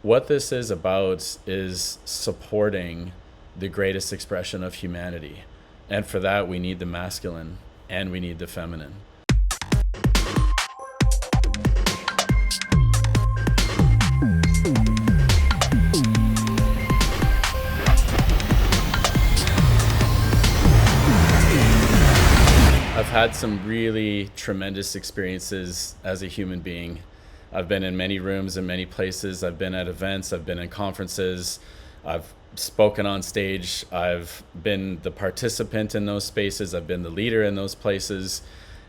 What this is about is supporting the greatest expression of humanity. And for that, we need the masculine and we need the feminine. I've had some really tremendous experiences as a human being. I've been in many rooms in many places. I've been at events, I've been in conferences, I've spoken on stage, I've been the participant in those spaces, I've been the leader in those places.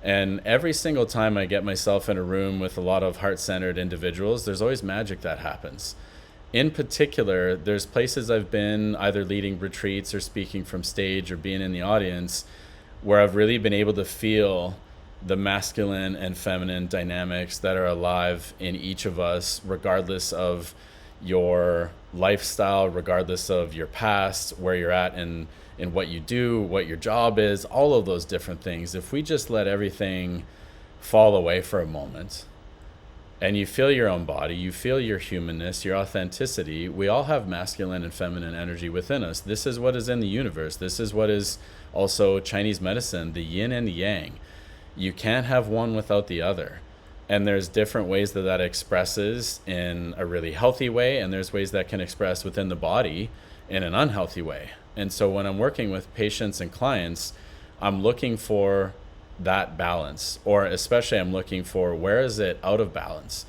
And every single time I get myself in a room with a lot of heart-centered individuals, there's always magic that happens. In particular, there's places I've been either leading retreats or speaking from stage or being in the audience where I've really been able to feel the masculine and feminine dynamics that are alive in each of us, regardless of your lifestyle, regardless of your past, where you're at in what you do, what your job is, all of those different things. If we just let everything fall away for a moment and you feel your own body, you feel your humanness, your authenticity, we all have masculine and feminine energy within us. This is what is in the universe. This is what is also Chinese medicine, the yin and the yang. You can't have one without the other. And there's different ways that expresses in a really healthy way, and there's ways that can express within the body in an unhealthy way. And so when I'm working with patients and clients, I'm looking for that balance, or especially I'm looking for where is it out of balance.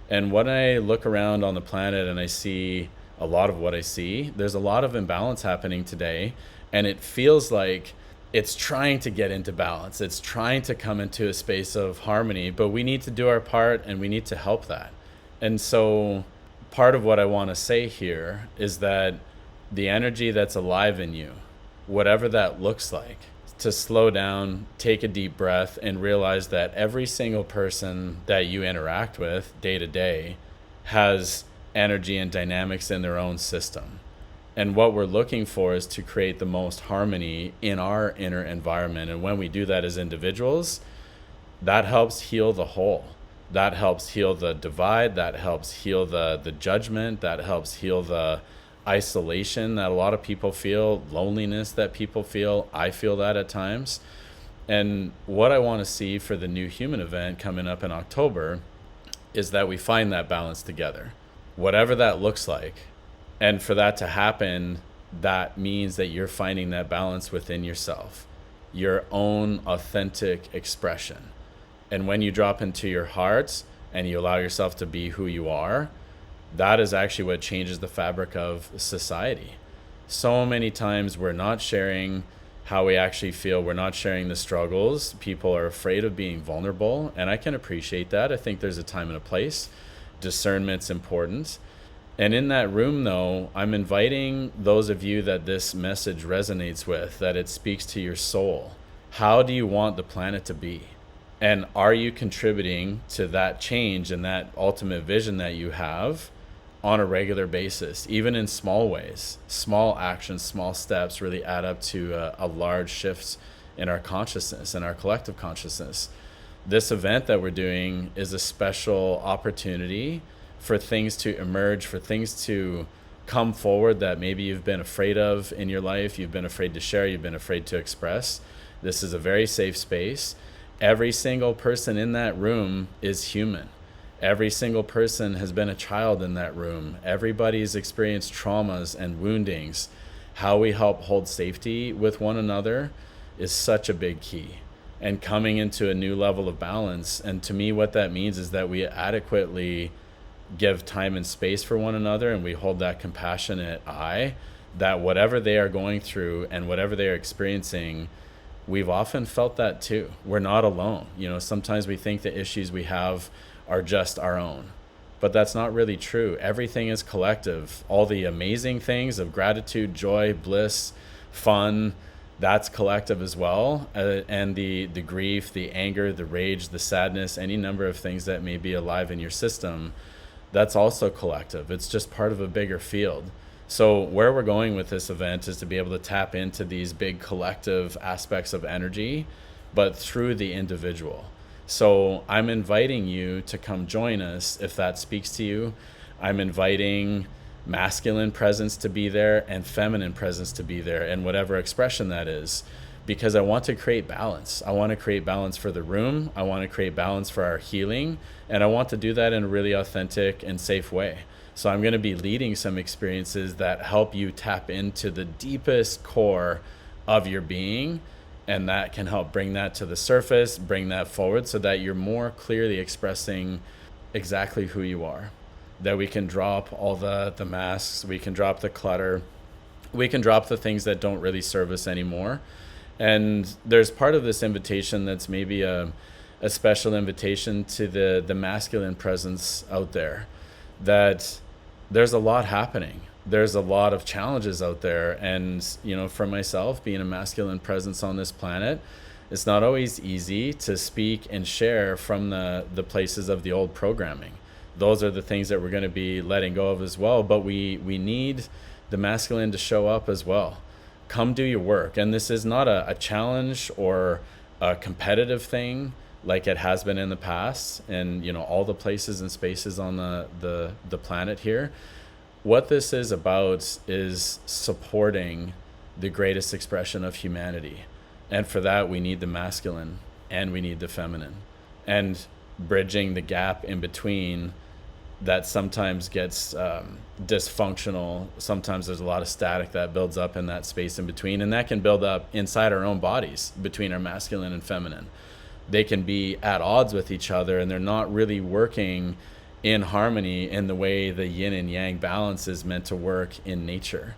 And when I look around on the planet and I see a lot of what I see, there's a lot of imbalance happening today, and it feels like it's trying to get into balance. It's trying to come into a space of harmony, but we need to do our part and we need to help that. And so part of what I want to say here is that the energy that's alive in you, whatever that looks like, to slow down, take a deep breath, and realize that every single person that you interact with day to day has energy and dynamics in their own system. And what we're looking for is to create the most harmony in our inner environment. And when we do that as individuals, that helps heal the whole. That helps heal the divide. That helps heal the judgment. That helps heal the isolation that a lot of people feel, loneliness that people feel. I feel that at times. And what I want to see for the New Human event coming up in October is that we find that balance together, whatever that looks like. And for that to happen, that means that you're finding that balance within yourself, your own authentic expression. And when you drop into your heart and you allow yourself to be who you are, that is actually what changes the fabric of society. So many times we're not sharing how we actually feel. We're not sharing the struggles. People are afraid of being vulnerable, and I can appreciate that. I think there's a time and a place. Discernment's important. And in that room, though, I'm inviting those of you that this message resonates with, that it speaks to your soul. How do you want the planet to be? And are you contributing to that change and that ultimate vision that you have on a regular basis, even in small ways? Small actions, small steps really add up to a large shift in our consciousness and our collective consciousness. This event that we're doing is a special opportunity for things to emerge, for things to come forward that maybe you've been afraid of in your life, you've been afraid to share, you've been afraid to express. This is a very safe space. Every single person in that room is human. Every single person has been a child in that room. Everybody's experienced traumas and woundings. How we help hold safety with one another is such a big key. And coming into a new level of balance. And to me, what that means is that we adequately give time and space for one another, and we hold that compassionate eye that whatever they are going through and whatever they are experiencing, we've often felt that too. We're not alone. Sometimes we think the issues we have are just our own, but that's not really true. Everything is collective. All the amazing things of gratitude, joy, bliss, fun, that's collective as well. And the grief, the anger, the rage, the sadness, any number of things that may be alive in your system, that's also collective. It's just part of a bigger field. So where we're going with this event is to be able to tap into these big collective aspects of energy, but through the individual. So I'm inviting you to come join us if that speaks to you. I'm inviting masculine presence to be there and feminine presence to be there, and whatever expression that is, because I want to create balance. I want to create balance for the room. I want to create balance for our healing. And I want to do that in a really authentic and safe way. So I'm going to be leading some experiences that help you tap into the deepest core of your being. And that can help bring that to the surface, bring that forward so that you're more clearly expressing exactly who you are. That we can drop all the masks, we can drop the clutter, we can drop the things that don't really serve us anymore. And there's part of this invitation that's maybe a special invitation to the masculine presence out there, that there's a lot happening. There's a lot of challenges out there. And, for myself, being a masculine presence on this planet, it's not always easy to speak and share from the places of the old programming. Those are the things that we're going to be letting go of as well. But we need the masculine to show up as well. Come do your work. And this is not a challenge or a competitive thing like it has been in the past and, all the places and spaces on the planet here. What this is about is supporting the greatest expression of humanity. And for that, we need the masculine and we need the feminine. And bridging the gap in between that sometimes gets dysfunctional. Sometimes there's a lot of static that builds up in that space in between, and that can build up inside our own bodies between our masculine and feminine. They can be at odds with each other, and they're not really working in harmony in the way the yin and yang balance is meant to work in nature.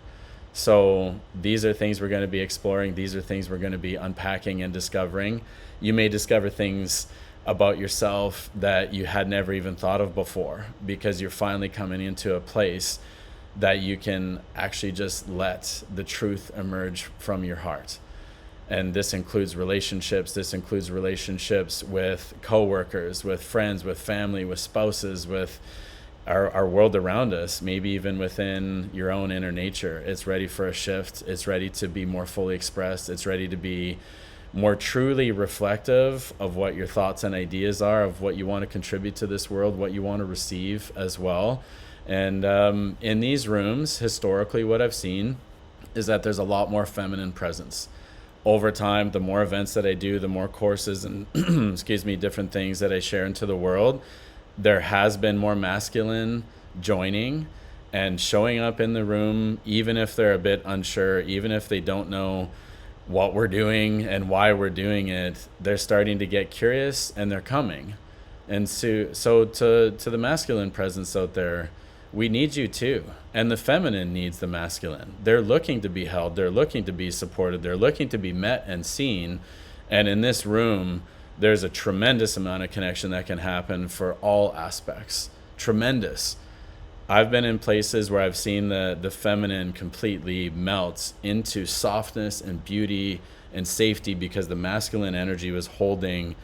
So these are things we're going to be exploring. These are things we're going to be unpacking and discovering. You may discover things about yourself that you had never even thought of before, because you're finally coming into a place that you can actually just let the truth emerge from your heart. And this includes relationships. This includes relationships with coworkers, with friends, with family, with spouses, with our world around us, maybe even within your own inner nature. It's ready for a shift. It's ready to be more fully expressed. It's ready to be more truly reflective of what your thoughts and ideas are, of what you want to contribute to this world, what you want to receive as well. And in these rooms, historically, what I've seen is that there's a lot more feminine presence. Over time, the more events that I do, the more courses and different things that I share into the world, there has been more masculine joining and showing up in the room, even if they're a bit unsure, even if they don't know what we're doing and why we're doing it. They're starting to get curious and they're coming. And so to the masculine presence out there, we need you too. And the feminine needs the masculine. They're looking to be held. They're looking to be supported. They're looking to be met and seen. And in this room, there's a tremendous amount of connection that can happen for all aspects. Tremendous. I've been in places where I've seen the feminine completely melt into softness and beauty and safety because the masculine energy was holding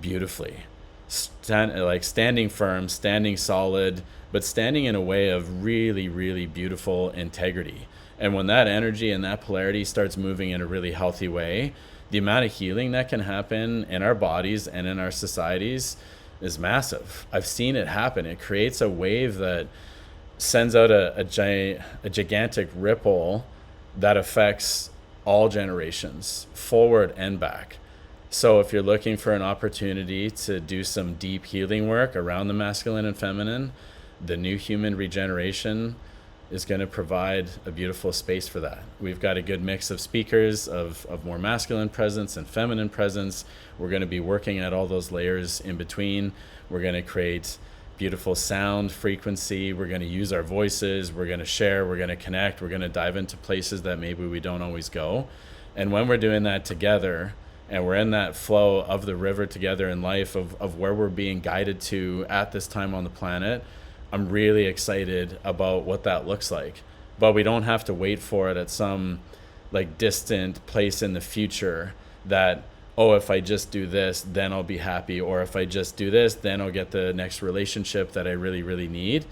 beautifully. Standing firm, standing solid, but standing in a way of really, really beautiful integrity. And when that energy and that polarity starts moving in a really healthy way, the amount of healing that can happen in our bodies and in our societies is massive. I've seen it happen. It creates a wave that sends out a gigantic ripple that affects all generations, forward and back. So if you're looking for an opportunity to do some deep healing work around the masculine and feminine, the new human regeneration is going to provide a beautiful space for that. We've got a good mix of speakers of more masculine presence and feminine presence. We're going to be working at all those layers in between. We're going to create beautiful sound frequency. We're going to use our voices. We're going to share. We're going to connect. We're going to dive into places that maybe we don't always go. And when we're doing that together, and we're in that flow of the river together in life of where we're being guided to at this time on the planet, I'm really excited about what that looks like. But we don't have to wait for it at some distant place in the future that, oh, if I just do this, then I'll be happy. Or if I just do this, then I'll get the next relationship that I really, really need.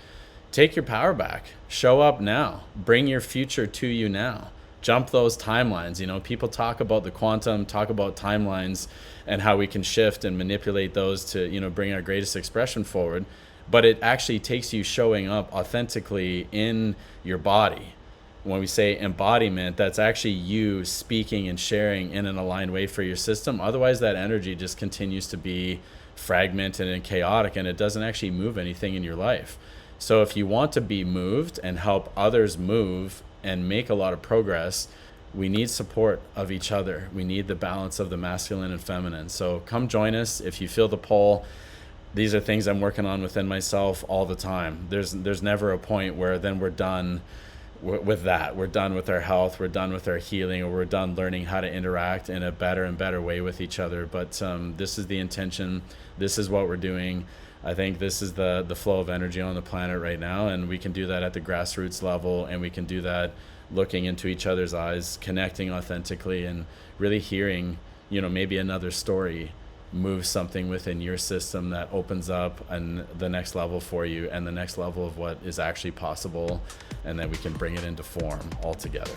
Take your power back. Show up now. Bring your future to you now. Jump those timelines. People talk about the quantum, talk about timelines and how we can shift and manipulate those to, bring our greatest expression forward. but it actually takes you showing up authentically in your body. When we say embodiment, that's actually you speaking and sharing in an aligned way for your system. Otherwise, that energy just continues to be fragmented and chaotic, and it doesn't actually move anything in your life. So if you want to be moved and help others move and make a lot of progress, we need support of each other. We need the balance of the masculine and feminine. So come join us if you feel the pull. These are things I'm working on within myself all the time. There's never a point where then we're done with that. We're done with our health, we're done with our healing, or we're done learning how to interact in a better and better way with each other. But this is the intention. This is what we're doing. I think this is the flow of energy on the planet right now, and we can do that at the grassroots level, and we can do that looking into each other's eyes, connecting authentically, and really hearing, maybe another story move something within your system that opens up and the next level for you, and the next level of what is actually possible, and then we can bring it into form all together.